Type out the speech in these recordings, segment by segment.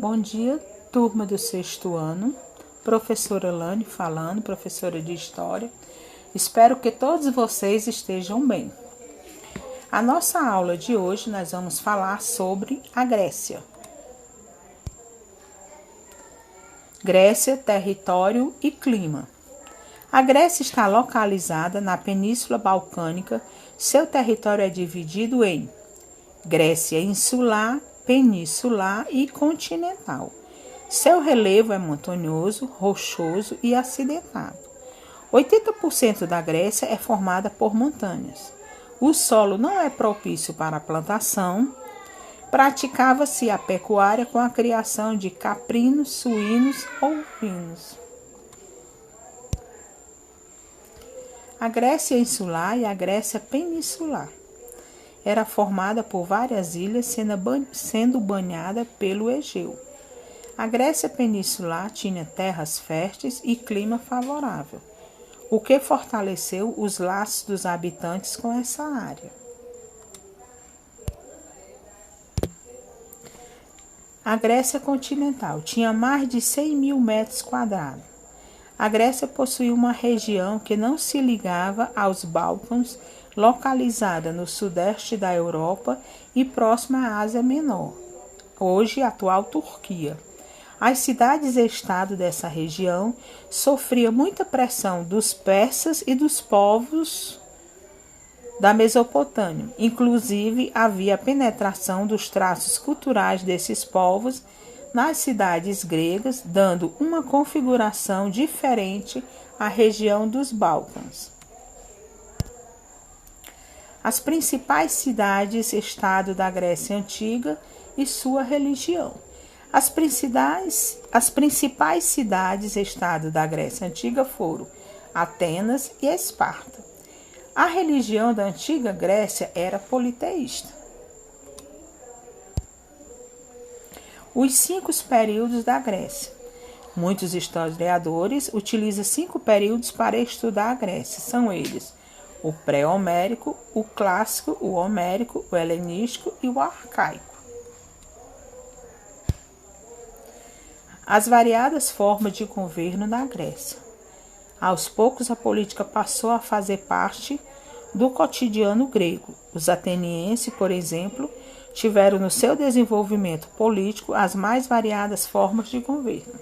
Bom dia, turma do sexto ano. Professora Lani falando, professora de História. Espero que todos vocês estejam bem. A nossa aula de hoje nós vamos falar sobre a Grécia. Grécia, território e clima. A Grécia está localizada na Península Balcânica. Seu território é dividido em Grécia insular, peninsular e continental. Seu relevo é montanhoso, rochoso e acidentado. 80% da Grécia é formada por montanhas. O solo não é propício para a plantação. Praticava-se a pecuária com a criação de caprinos, suínos ou ovinos. A Grécia insular e a Grécia peninsular era formada por várias ilhas sendo banhada pelo Egeu. A Grécia peninsular tinha terras férteis e clima favorável, o que fortaleceu os laços dos habitantes com essa área. A Grécia continental tinha mais de 100 mil metros quadrados. A Grécia possuía uma região que não se ligava aos Balcãs, localizada no sudeste da Europa e próxima à Ásia Menor, hoje a atual Turquia. As cidades-estado dessa região sofriam muita pressão dos persas e dos povos da Mesopotâmia. Inclusive, havia penetração dos traços culturais desses povos nas cidades gregas, dando uma configuração diferente à região dos Balcãs. As principais cidades-estado da Grécia Antiga e sua religião. As principais cidades-estado da Grécia Antiga foram Atenas e Esparta. A religião da antiga Grécia era politeísta. Os 5 períodos da Grécia. Muitos historiadores utilizam 5 períodos para estudar a Grécia. São eles: o pré-homérico, o clássico, o homérico, o helenístico e o arcaico. As variadas formas de governo na Grécia. Aos poucos, a política passou a fazer parte do cotidiano grego. Os atenienses, por exemplo, tiveram no seu desenvolvimento político as mais variadas formas de governo.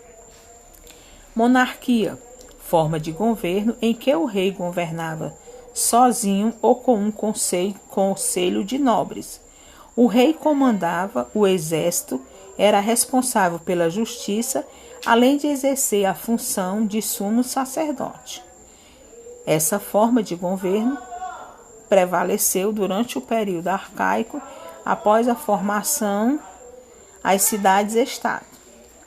Monarquia, forma de governo em que o rei governava sozinho ou com um conselho de nobres. O rei comandava o exército, era responsável pela justiça, além de exercer a função de sumo sacerdote. Essa forma de governo prevaleceu durante o período arcaico, após a formação das cidades-estado.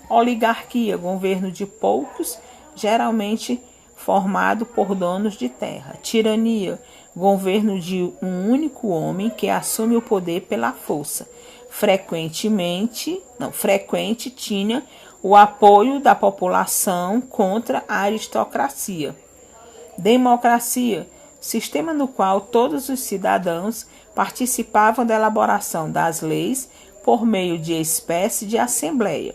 Oligarquia, governo de poucos, geralmente formado por donos de terra. Tirania, governo de um único homem que assume o poder pela força. Frequente tinha o apoio da população contra a aristocracia. Democracia, sistema no qual todos os cidadãos participavam da elaboração das leis por meio de espécie de assembleia.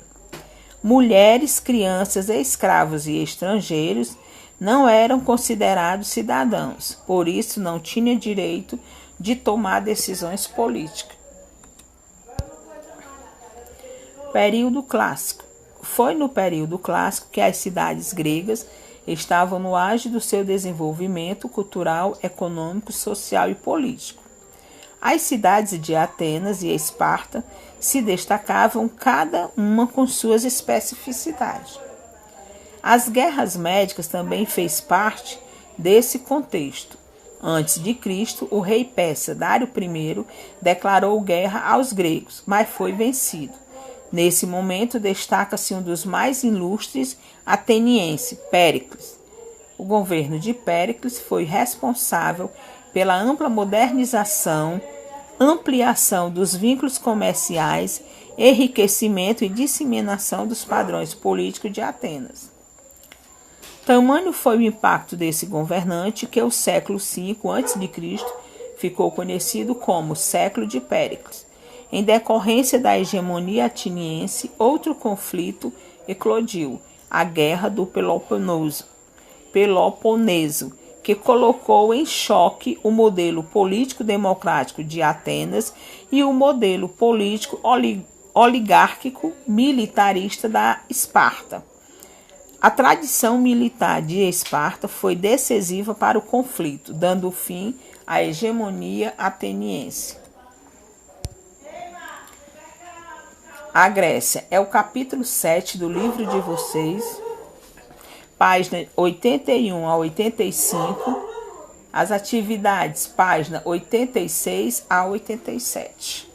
Mulheres, crianças, escravos e estrangeiros não eram considerados cidadãos, por isso não tinham direito de tomar decisões políticas. Período clássico. Foi no período clássico que as cidades gregas estavam no auge do seu desenvolvimento cultural, econômico, social e político. As cidades de Atenas e Esparta se destacavam cada uma com suas especificidades. As guerras médicas também fez parte desse contexto. Antes de Cristo, o rei persa Dário I declarou guerra aos gregos, mas foi vencido. Nesse momento, destaca-se um dos mais ilustres ateniense, Péricles. O governo de Péricles foi responsável pela ampla modernização, ampliação dos vínculos comerciais, enriquecimento e disseminação dos padrões políticos de Atenas. Tamanho foi o impacto desse governante que o século V a.C. ficou conhecido como século de Péricles. Em decorrência da hegemonia ateniense, outro conflito eclodiu, a Guerra do Peloponeso, que colocou em choque o modelo político-democrático de Atenas e o modelo político oligárquico militarista da Esparta. A tradição militar de Esparta foi decisiva para o conflito, dando fim à hegemonia ateniense. A Grécia é o capítulo 7 do livro de vocês, página 81 a 85, as atividades, página 86 a 87.